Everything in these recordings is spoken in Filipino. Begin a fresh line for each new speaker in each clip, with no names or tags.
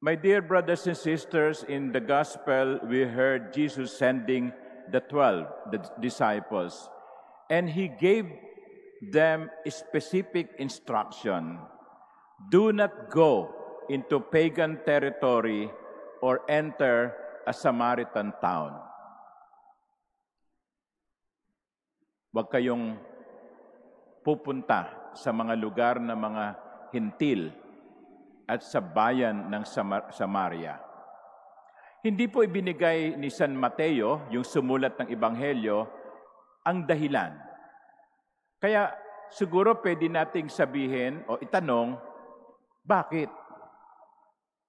My dear brothers and sisters, in the gospel, we heard Jesus sending the 12, the disciples, and he gave them a specific instruction. Do not go into pagan territory or enter a Samaritan town. Huwag kayong pupunta sa mga lugar na mga hintil at sa bayan ng Samaria. Hindi po ibinigay ni San Mateo, yung sumulat ng Ebanghelyo, ang dahilan. Kaya siguro pwede nating sabihin o itanong, bakit?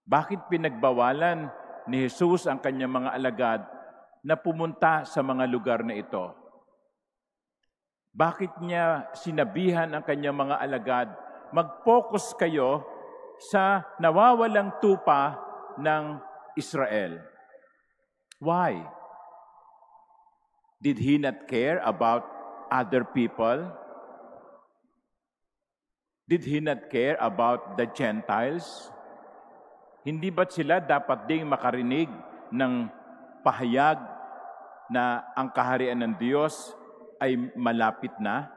Bakit pinagbawalan ni Jesus ang kanyang mga alagad na pumunta sa mga lugar na ito? Bakit niya sinabihan ang kanyang mga alagad, mag-focus kayo sa nawawalang tupa ng Israel? Why? Did he not care about other people? Did he not care about the Gentiles? Hindi ba't sila dapat ding makarinig ng pahayag na ang kaharian ng Diyos ay malapit na?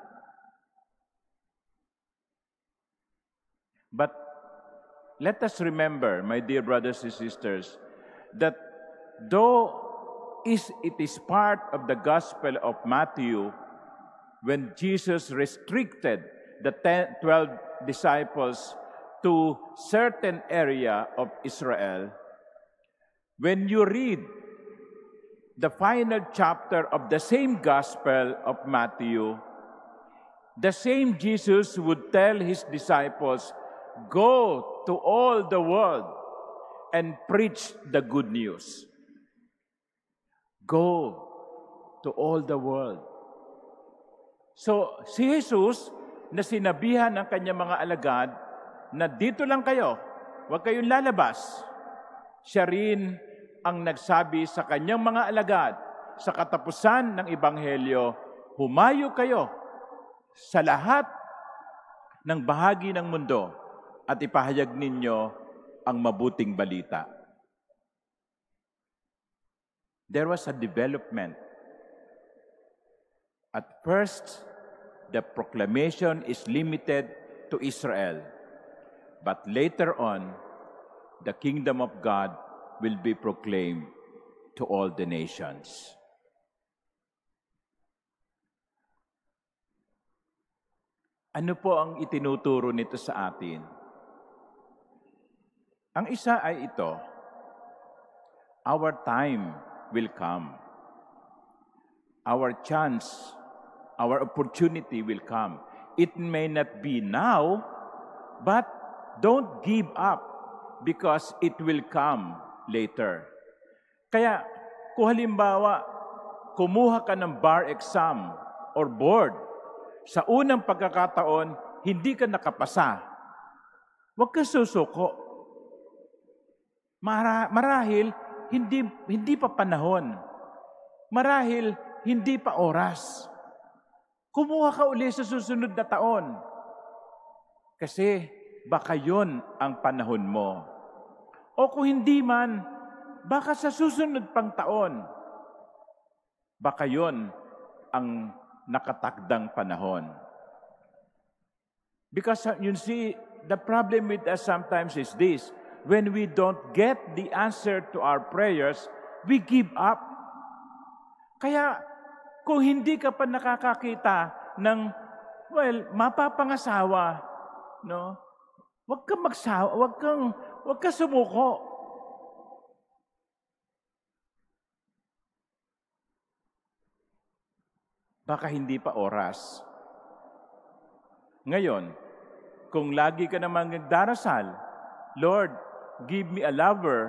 But let us remember, my dear brothers and sisters, that though it is part of the Gospel of Matthew when Jesus restricted the 12 disciples to certain area of Israel, when you read the final chapter of the same Gospel of Matthew, the same Jesus would tell his disciples, go to all the world and preach the good news. Go to all the world. So, si Jesus, na sinabihan ng kanyang mga alagad na dito lang kayo, huwag kayong lalabas, siya rin ang nagsabi sa kanyang mga alagad sa katapusan ng Ebanghelyo, humayo kayo sa lahat ng bahagi ng mundo at ipahayag ninyo ang mabuting balita. There was a development. At first, the proclamation is limited to Israel. But later on, the kingdom of God will be proclaimed to all the nations. Ano po ang itinuturo nito sa atin? Ang isa ay ito, our time will come. Our chance, our opportunity will come. It may not be now, but don't give up because it will come later. Kaya, kung halimbawa, kumuha ka ng bar exam or board, sa unang pagkakataon, hindi ka nakapasa, huwag ka susuko. Marahil, hindi pa panahon. Marahil, hindi pa oras. Kumuha ka uli sa susunod na taon. Kasi baka yon ang panahon mo. O kung hindi man, baka sa susunod pang taon. Baka yon ang nakatakdang panahon. Because you see, the problem with us sometimes is this. When we don't get the answer to our prayers, we give up. Kaya, kung hindi ka pa nakakakita ng, mapapangasawa, no? Huwag kang magsawa, huwag kang sumuko. Baka hindi pa oras. Ngayon, kung lagi ka namang nagdarasal, Lord, give me a lover,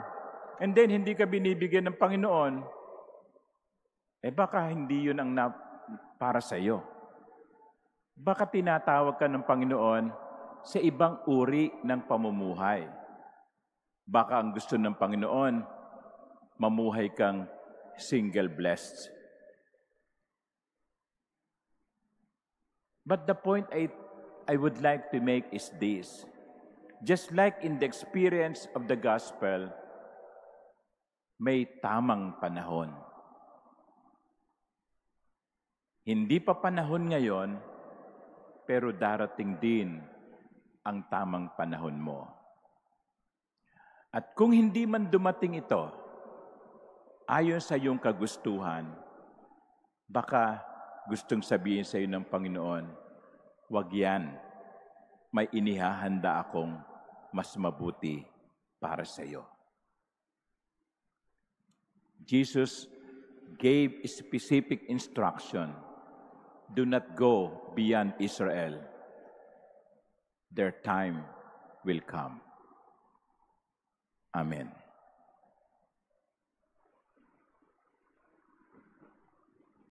and then hindi ka binibigyan ng Panginoon, baka hindi yun ang para sa iyo. Baka tinatawag ka ng Panginoon sa ibang uri ng pamumuhay. Baka ang gusto ng Panginoon, mamuhay kang single blessed. But the point I would like to make is this. Just like in the experience of the gospel, may tamang panahon. Hindi pa panahon ngayon, pero darating din ang tamang panahon mo. At kung hindi man dumating ito, ayon sa iyong kagustuhan, baka gustong sabihin sa iyo ng Panginoon, wag yan, may inihahanda akong mas mabuti para sa iyo. Jesus gave specific instruction, do not go beyond Israel. Their time will come. Amen.